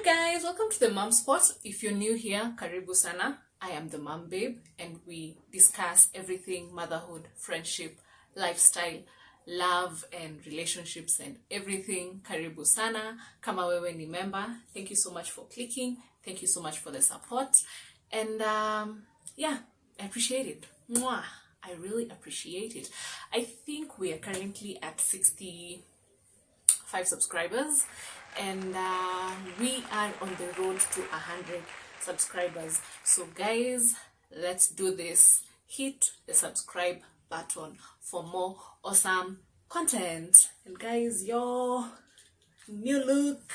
Guys, welcome to the Mom Spot. If you're new here, karibu sana. I am the Mom Babe and we discuss everything motherhood, friendship, lifestyle, love and relationships and everything. Karibu sana. Kama wewe ni member, thank you so much for clicking. Thank you so much for the support. And yeah, I appreciate it. Mwah. I really appreciate it. I think we are currently at 65 subscribers and we are on the road to 100 subscribers. So guys, let's do this. Hit the subscribe button for more awesome content. And guys, your new look,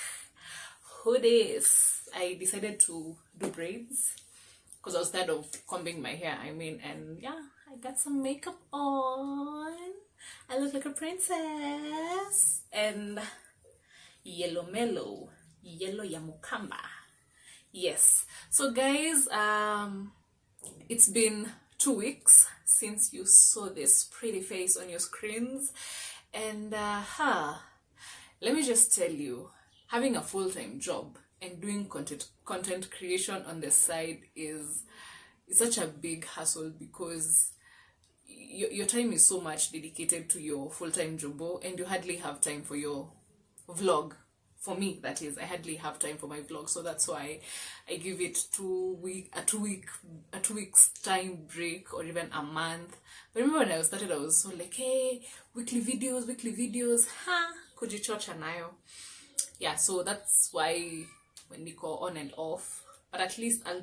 who this? I decided to do braids because I was tired of combing my hair, and yeah, I got some makeup on. I look like a princess. And yellow mellow, yellow ya mukamba. Yes. So guys, it's been 2 weeks since you saw this pretty face on your screens. And let me just tell you, having a full-time job and doing content creation on the side is such a big hassle because your time is so much dedicated to your full-time job and you hardly have time for your vlog. For me, that is, I hardly have time for my vlog, so that's why I give it a two weeks time break or even a month. But remember when I started, I was so like, hey, weekly videos, kujichocha nayo. Yeah, so that's why when we go on and off, but at least I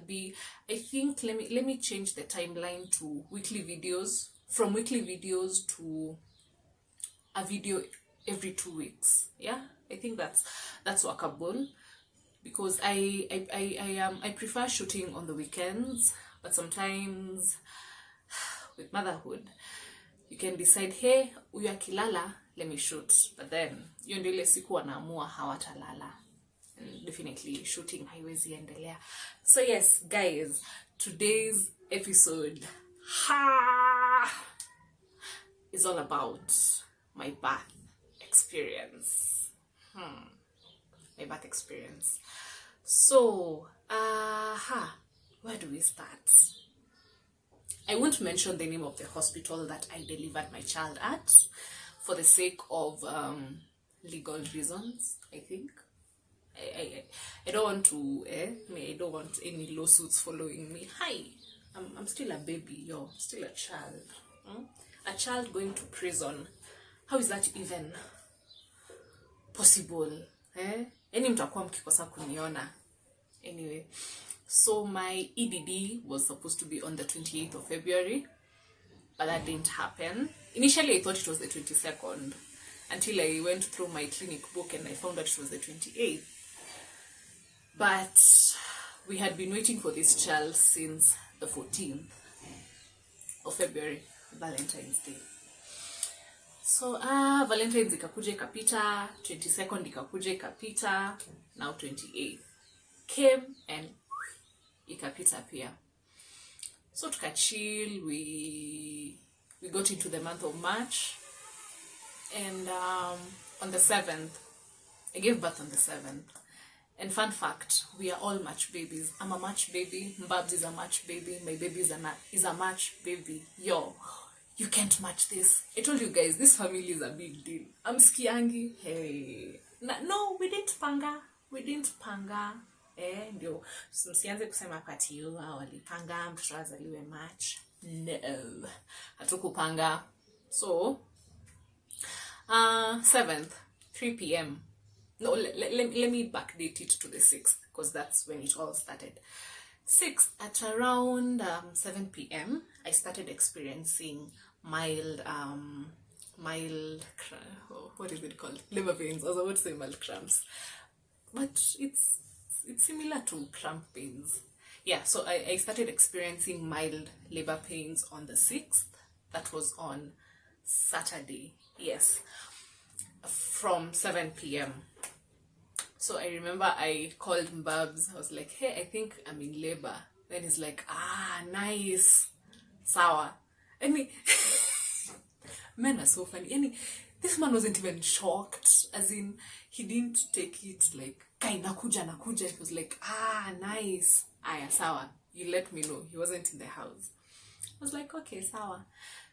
think let me change the timeline to weekly videos, from weekly videos to a video every 2 weeks. Yeah, I think that's workable because I prefer shooting on the weekends, but sometimes with motherhood you can decide, hey, huyu akilala, let me shoot, but then hiyo ndio ile siku wanaamua hawatalala and definitely shooting haiwezi endelea. So yes guys, today's episode is all about my birth experience. My birth experience. So where do we start? I won't mention the name of the hospital that I delivered my child at for the sake of legal reasons. I think I don't want to I don't want any lawsuits following me. Hi, I'm still a baby, still a child. A child going to prison. How is that even possible? Any mtakuwa mkikosa kuniona. Anyway, so my EDD was supposed to be on the 28th of February, but that didn't happen. Initially, I thought it was the 22nd until I went through my clinic book and I found that it was the 28th. But we had been waiting for this child since the 14th of February, Valentine's Day. So Valentine's ikakuja ikapita, 22nd ikakuja ikapita, now 28th came and ikapita pia. So tukachill, we got into the month of March, and on the 7th, I gave birth on the 7th. And fun fact, we are all match babies. I'm a match baby, Mbabs is a match baby, my baby is a match baby. Yo, you can't match this. I told you guys, this family is a big deal. I'm skiangi. Hey. No, we didn't panga. Ndio. Msianze kusema pati yu, walipanga, mtoto azaliwe match. No. Hatukupanga. So, 7th, 3 p.m. No, let me backdate it to the 6th because that's when it all started. 6th at around 7 p.m. I started experiencing mild what is it called? Labor pains. I was about to say mild cramps, but it's similar to cramp pains. Yeah, so I started experiencing mild labor pains on the 6th. That was on Saturday. Yes, from 7 p.m. So I remember I called Mbabs. I was like, hey, I think I'm in labor. Then he's like, nice, sawa. And men are so funny. And this man wasn't even shocked, as in he didn't take it like Kai nakuja. He was like, nice. Aya, sawa. You let me know. He wasn't in the house. I was like, okay, sawa.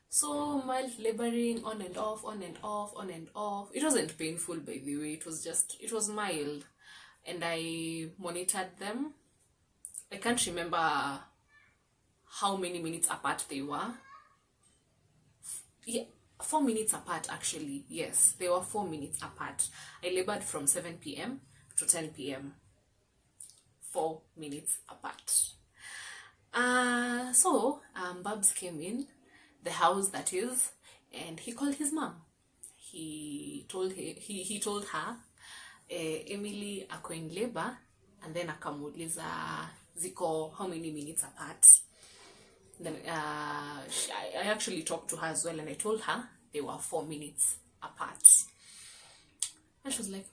So mild laboring, on and off. It wasn't painful, by the way. It was mild. And I monitored them. I can't remember how many minutes apart they were. Yeah, 4 minutes apart, actually. Yes, they were 4 minutes apart. I labored from 7 p.m. to 10 p.m. 4 minutes apart. So Babs came in the house, that is, and he called his mom. He told her Emily ako in labor, and then akamuuliza ziko how many minutes apart. Then I actually talked to her as well, and I told her they were 4 minutes apart. And she was like,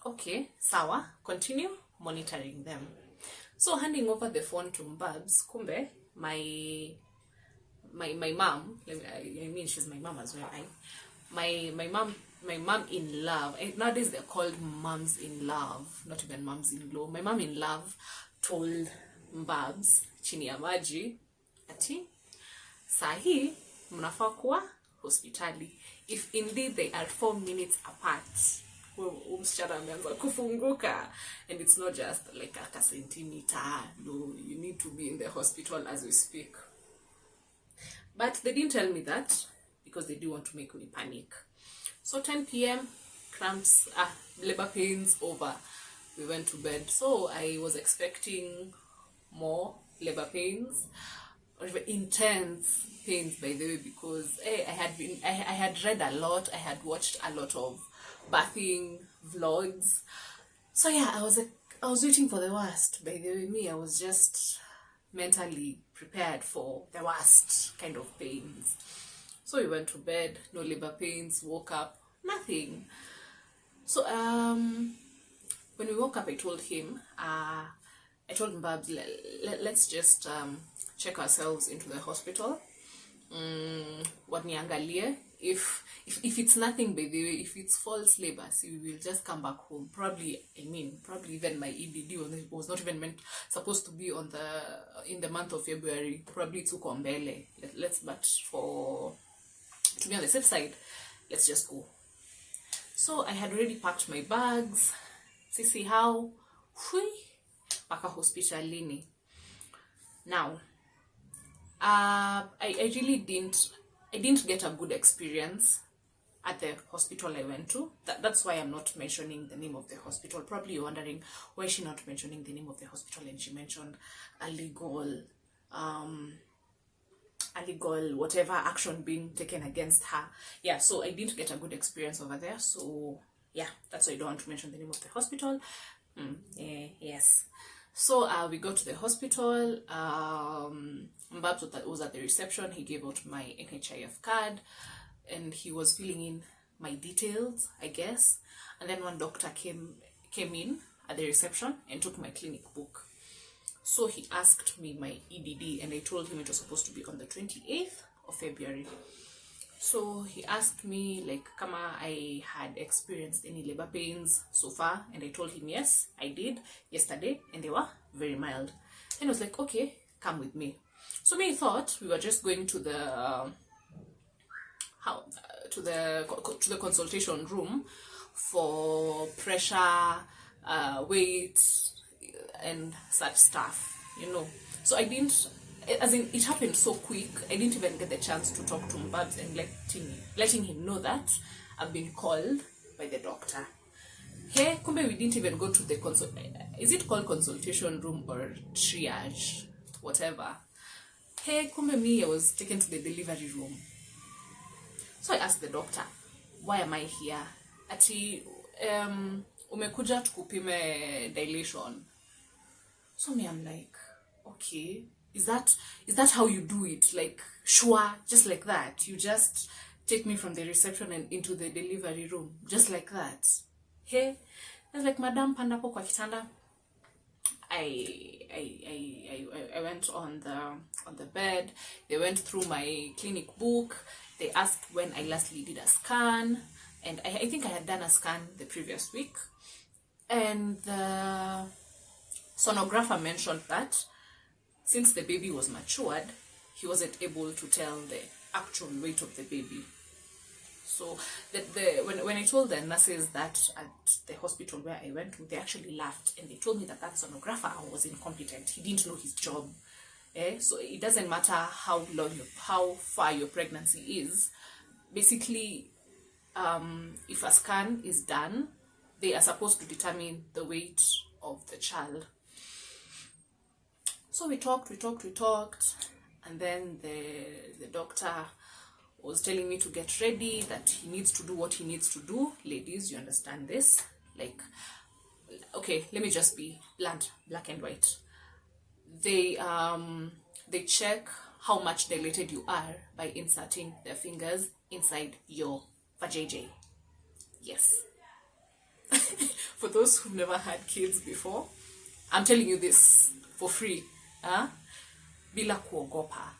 okay, sawa, continue monitoring them. So handing over the phone to Babs, kumbe, my mom, I mean she's my mom as well, my mom in love, nowadays they're called moms in love, not even moms in law. My mom in love told Babs chini ya maji ati sahi mnafaa kuwa hospitali. If indeed they are 4 minutes apart, msichana ameanza kufunguka, and it's not just like a centimeter. No, you need to be in the hospital as we speak. But they didn't tell me that because they didn't want to make me panic. So 10 p.m, cramps, labor pains over. We went to bed. So I was expecting more labor pains, or intense pains, by the way, because I had read a lot, I had watched a lot of bathing vlogs. So yeah, I was waiting for the worst. By the way, me, I was just mentally prepared for the worst kind of pains. So we went to bed, no labor pains, woke up, nothing. So when we woke up, I told him, Babs, let's just check ourselves into the hospital. Waniangalie. If it's nothing, by the way, if it's false labor, see, we will just come back home. Probably even my EDD was not even supposed to be in the month of February. Probably tuko mbele. But to be on the safe side, let's just go. So I had already packed my bags. See how paka hospitalini. Now, I really didn't get a good experience at the hospital I went to. That's why I'm not mentioning the name of the hospital. Probably you're wondering why is she not mentioning the name of the hospital, and she mentioned a legal whatever action being taken against her. Yeah, so I didn't get a good experience over there. So yeah, that's why I don't want to mention the name of the hospital. Yes. So we got to the hospital. Mbabs was at the reception. He gave out my NHIF card, and he was filling in my details, I guess. And then one doctor came in at the reception and took my clinic book. So he asked me my EDD, and I told him it was supposed to be on the 28th of February. So he asked me like kama I had experienced any labor pains so far, and I told him yes, I did yesterday, and they were very mild. And I was like, okay, come with me. So me thought we were just going to the to the consultation room for pressure, weight, and such stuff, you know. So I didn't, as in it happened so quick, I didn't even get the chance to talk to Mbabs and letting him know that I've been called by the doctor. Hey, kumbe we didn't even go to the is it called consultation room or triage, whatever. Hey, kumbe me, I was taken to the delivery room. So I asked the doctor, why am I here? Ati umekuja tukupime dilation. So me, I'm like, okay, is that how you do it? Like, sure, just like that. You just take me from the reception and into the delivery room, just like that. Hey, I was like, madam, pandapo kwa kitanda. I went on the bed. They went through my clinic book. They asked when I lastly did a scan, and I think I had done a scan the previous week. And the sonographer mentioned that since the baby was matured, he wasn't able to tell the actual weight of the baby. So when I told the nurses that at the hospital where I went to, they actually laughed and they told me that sonographer was incompetent. He didn't know his job. So it doesn't matter how far your pregnancy is. Basically, if a scan is done, they are supposed to determine the weight of the child. So we talked, and then the doctor was telling me to get ready, that he needs to do what he needs to do. Ladies, you understand this? Like, okay, let me just be blunt, black and white. They check how much dilated you are by inserting their fingers inside your vajayjay. Yes. For those who've never had kids before, I'm telling you this for free. Bila kuogopa.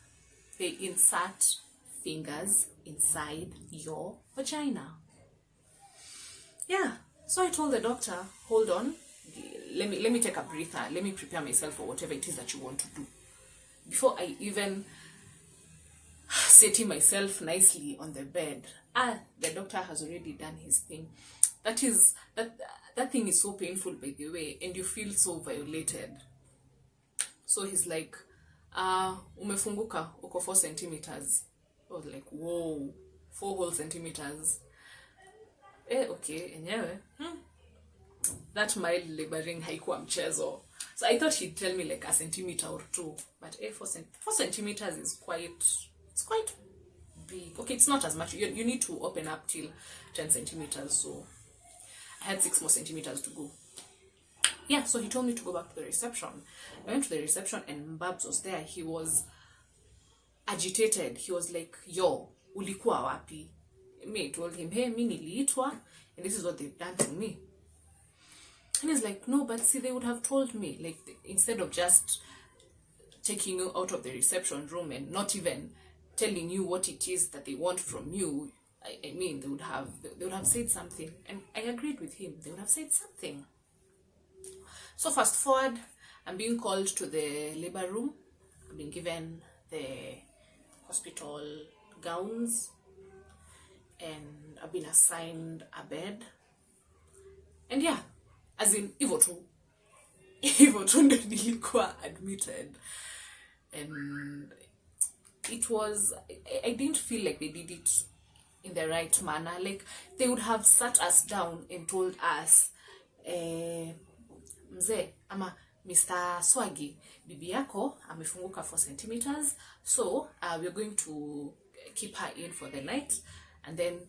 They insert fingers inside your vagina. Yeah. So I told the doctor, hold on, let me take a breather. Let me prepare myself for whatever it is that you want to do. Before I even setting myself nicely on the bed, the doctor has already done his thing. That thing is so painful, by the way, and you feel so violated. So he's like, umefunguka, uko 4 centimeters. I was like, whoa, 4 whole centimeters. Okay, enyewe. That mild laboring haikuwa mchezo. So I thought he'd tell me like a centimeter or 2, but 4 centimeters is quite big. Okay, it's not as much. You need to open up till 10 centimeters. So I had 6 more centimeters to go. Yeah, so he told me to go back to the reception. I went to the reception and Babs was there. He was agitated. He was like, yo, ulikuwa wapi? Me told him, hey, mi niliitwa, and this is what they've done to me. And he's like, no, but see, they would have told me, like, instead of just taking you out of the reception room and not even telling you what it is that they want from you, I mean, they would have said something. And I agreed with him. They would have said something. So fast forward, I'm being called to the labor room. I've been given the hospital gowns, and I've been assigned a bed. And yeah, as in hivyo tu ndo nilikuwa admitted. And it was, I didn't feel like they did it in the right manner. Like, they would have sat us down and told us, mzee ama Mr. Swagi, bibi yako amefunguka 4 centimeters, so we're going to keep her in for the night, and then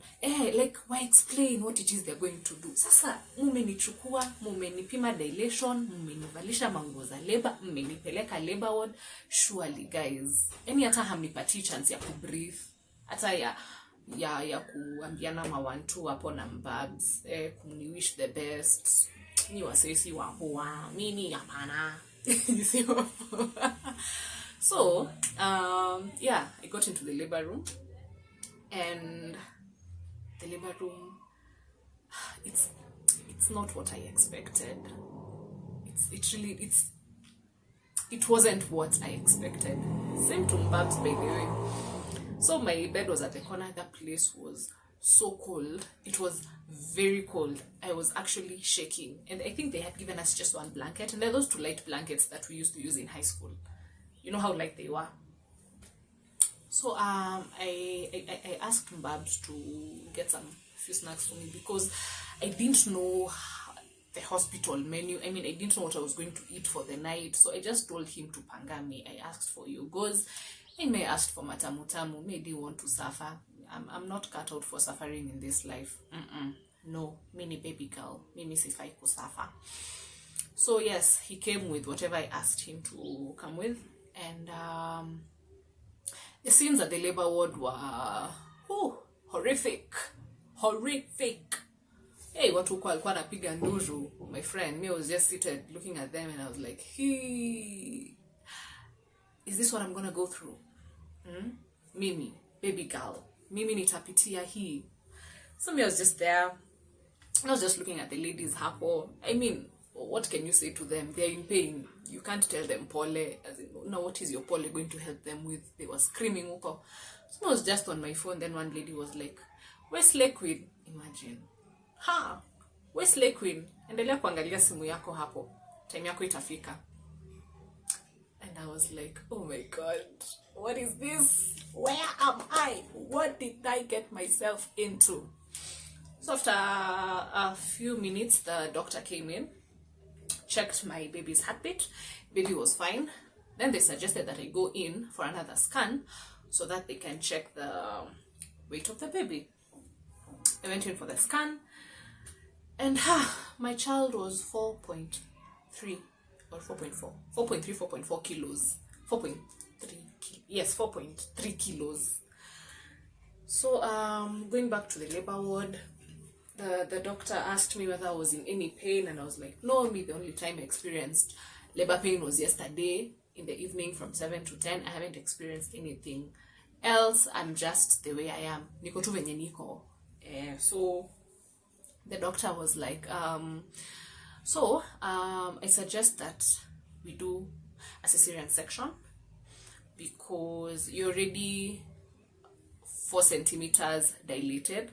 like, why explain what it is they're going to do. Sasa mumenichukua, mumenipima dilation, mumenivalisha manguo za labor, mumenipeleka labor ward. Surely guys, hata hamnipati chance ya kubreathe, hata ya kuambiana mawantu hapo na Mbabs, kuniwish the best. Ni wasesi wa huwa, mini hapana. You see what? So, yeah, I got into the labor room, and the labor room, it's not what I expected. It wasn't what I expected. Same to Mbabs, by the way. So my bed was at the corner. That place was so cold. It was very cold. I was actually shaking, and I think they had given us just 1 blanket, and they're those 2 light blankets that we used to use in high school. You know how light they were. So I asked Mbabs to get a few snacks for me, because I didn't know the hospital menu. I mean, I didn't know what I was going to eat for the night. So I just told him to panga me. I asked for yogos, and I asked for matamutamu. Maybe want to suffer. I'm not cut out for suffering in this life. No, mini baby girl. Mimi sifai kusuffer. So yes, he came with whatever I asked him to come with, and the scenes at the labor ward were horrific. Hey, watu kwa alikuwa napiga nduru. My friend, me, I was just seated looking at them, and I was like, is this what I'm gonna go through? Mimi, baby girl. Mimi nitapitia hii. So me, I was just there. I was just looking at the ladies hapo. I mean, what can you say to them? They're in pain. You can't tell them pole. As in, now, what is your pole going to help them with? They were screaming. Uko. So I was just on my phone. Then one lady was like, "Where's Slay Queen?" Imagine. Ha! Where's Slay Queen? Endelea kuangalia simu yako hapo. Time yako itafika. And I was like, oh my God, what is this? Where am I? What did I get myself into? So after a few minutes, the doctor came in, checked my baby's heartbeat. Baby was fine. Then they suggested that I go in for another scan so that they can check the weight of the baby. I went in for the scan, and my child was 4.3 or 4.4, 4.3, 4.4 kilos, 4.3, yes, 4.3 kilos. So going back to the labor ward, the doctor asked me whether I was in any pain, and I was like, no, me, the only time I experienced labor pain was yesterday in the evening from 7 to 10. I haven't experienced anything else. I'm just the way I am. Niko tu venye niko. So the doctor was like, I suggest that we do a cesarean section because you're already 4 centimeters dilated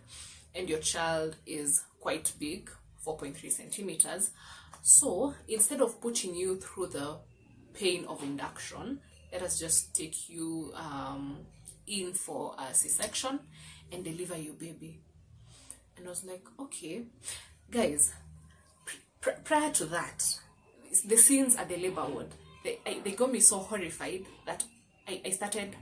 and your child is quite big, 4.3 centimeters. So instead of putting you through the pain of induction, let us just take you in for a C-section and deliver your baby. And I was like, okay. Guys, prior to that, the scenes at the labor ward, they got me so horrified that I started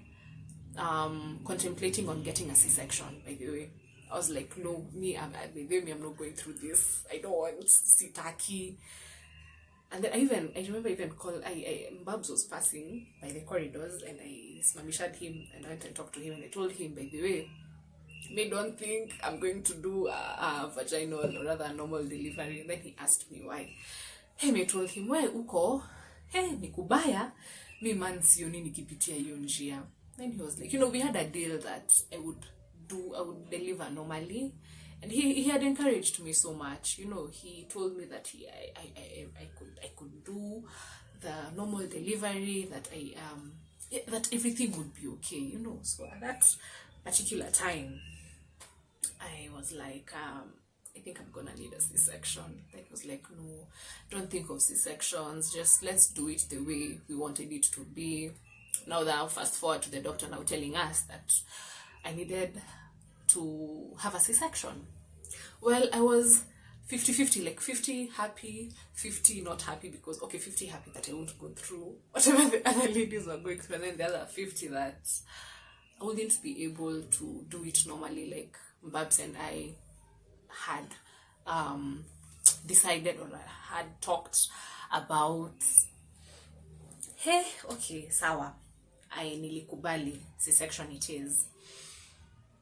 contemplating on getting a C-section, by the way. I was like, no, I'm not going through this. I don't want sitaki. And then I remember even Babs was passing by the corridors, and I smamished him, and I went and talked to him, and I told him, by the way, may don't think I'm going to do a vaginal or rather a normal delivery. And then he asked me why. Hey, me told him, why uko? Hey, nikubaya. Mi man sioni nikipitia hiyo njia. Then he was like, we had a deal that I would deliver normally. And he had encouraged me so much. He told me that I could do the normal delivery, that that everything would be okay, So at that particular time, I was like, I think I'm gonna need a C-section. That was like, no, don't think of C-sections. Just let's do it the way we wanted it to be. Now that I'll fast forward to the doctor now telling us that I needed to have a C-section. Well, I was 50-50, like 50 happy, 50 not happy, because 50 happy that I won't go through whatever the other ladies were going through, and then the other 50 that I wouldn't be able to do it normally, like Babs and I had decided or had talked about. Hey, okay, sawa, I nilikubali, C-section it is.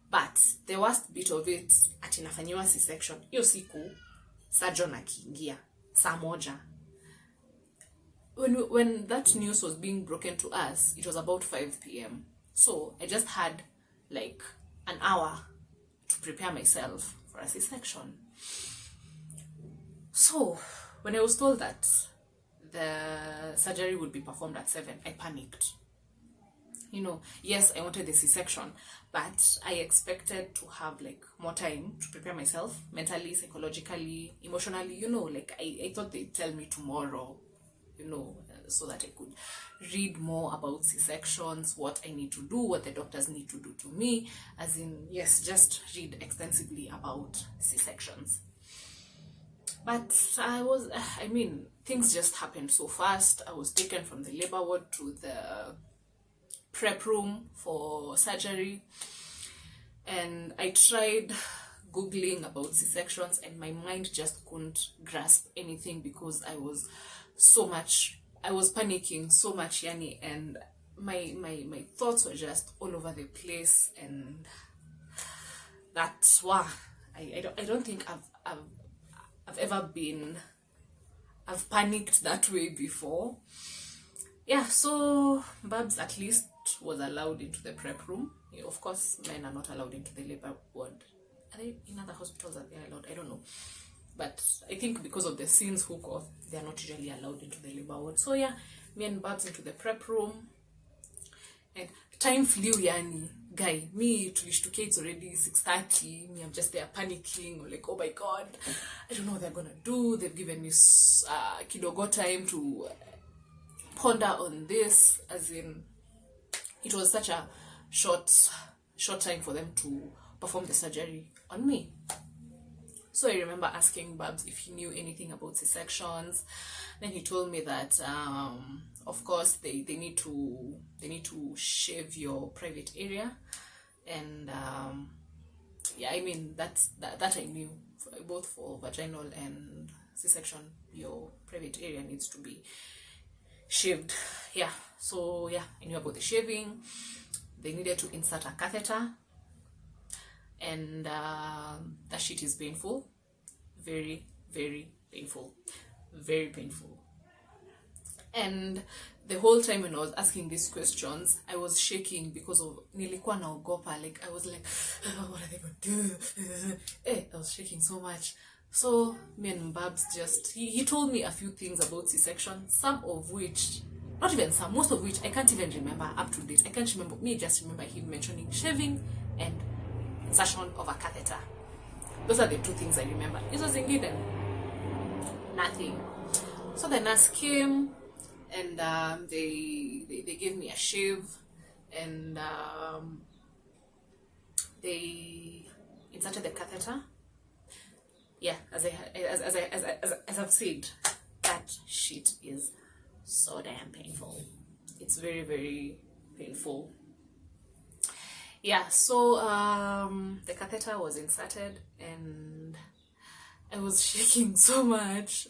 But the worst bit of it, ati nafanyiwa C-section, hiyo siku surgeon akiingia saa moja. When that news was being broken to us, it was about 5 p.m. So I just had like an hour to prepare myself for a C-section. So when I was told that the surgery would be performed at 7, I panicked. Yes, I wanted the C-section, but I expected to have like more time to prepare myself mentally, psychologically, emotionally, like I thought they'd tell me tomorrow, so that I could read more about C-sections, what I need to do, what the doctors need to do to me, as in, yes, just read extensively about C-sections. But things just happened so fast. I was taken from the labor ward to the prep room for surgery, and I tried googling about C-sections, and my mind just couldn't grasp anything because I was panicking so much, yani, and my thoughts were just all over the place, and that's why I don't think I've ever I've panicked that way before. Yeah, so Babs at least was allowed into the prep room. Of course, men are not allowed into the labor ward. Are they in other hospitals? Are they allowed? I don't know. but I think because of the scenes huko, they are not usually allowed into the labor ward. So yeah, me and Babs into the prep room, and time flew, yani. Guy, me tulishtukia, it's already 6:30. Me, I'm just there panicking. I'm like, oh my god, I don't know what they're gonna do. They've given me kidogo time to ponder on this, as in it was such a short time for them to perform the surgery on me. So I remember asking Babs if he knew anything about C-sections. Then he told me that of course they need to shave your private area, and yeah, I mean that I knew, both for vaginal and C-section, your private area needs to be shaved. Yeah, so yeah, I knew about the shaving. They needed to insert a catheter, and that shit is painful, very, very painful, very painful. And the whole time when I was asking these questions, I was shaking because of nilikuwa naogopa. Like, I was like, oh, what are they gonna do? I was shaking so much. So me and Babs just, he told me a few things about C-section, some of which, not even some, most of which I can't even remember up to date. I can't remember. Me just remember him mentioning shaving and insertion of a catheter. Those are the two things I remember. It was indeed nothing. So the nurse came, and they gave me a shave, and they inserted the catheter. Yeah, as I've said, that shit is so damn painful. It's very, very painful. Yeah, so the catheter was inserted, and I was shaking so much.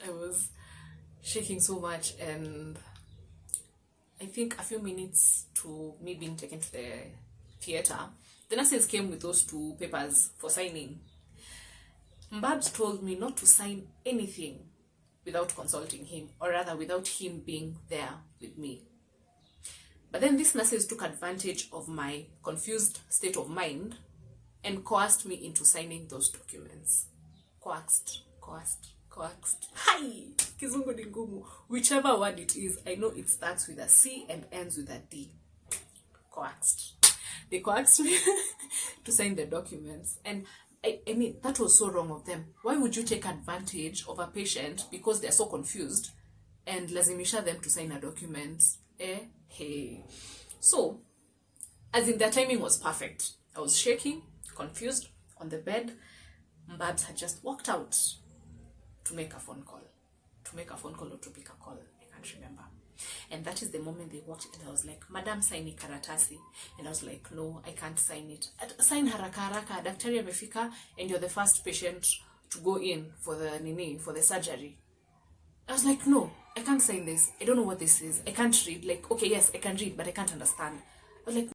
And I think a few minutes to me being taken to the theater, the nurses came with those two papers for signing. Babs told me not to sign anything without consulting him, or rather without him being there with me. But then these nurses took advantage of my confused state of mind and coerced me into signing those documents. Coaxed. Hi! Kizungu ni ngumu. Whichever word it is, I know it starts with a C and ends with a D. Coaxed. They coaxed me to sign the documents. And I mean, that was so wrong of them. Why would you take advantage of a patient because they're so confused and lazimisha them to sign a document? Hey. So, as in, their timing was perfect. I was shaking, confused, on the bed. Babs had just walked out to make a phone call. Or to pick a call. I can't remember. And that is the moment they walked in. I was like, Madam, sign karatasi. And I was like, no, I can't sign it. Sign haraka haraka. Daktari amefika, and you're the first patient to go in for the surgery. I was like, no, I can't sign this. I don't know what this is. I can't read. Like, okay, yes, I can read, but I can't understand. I was like,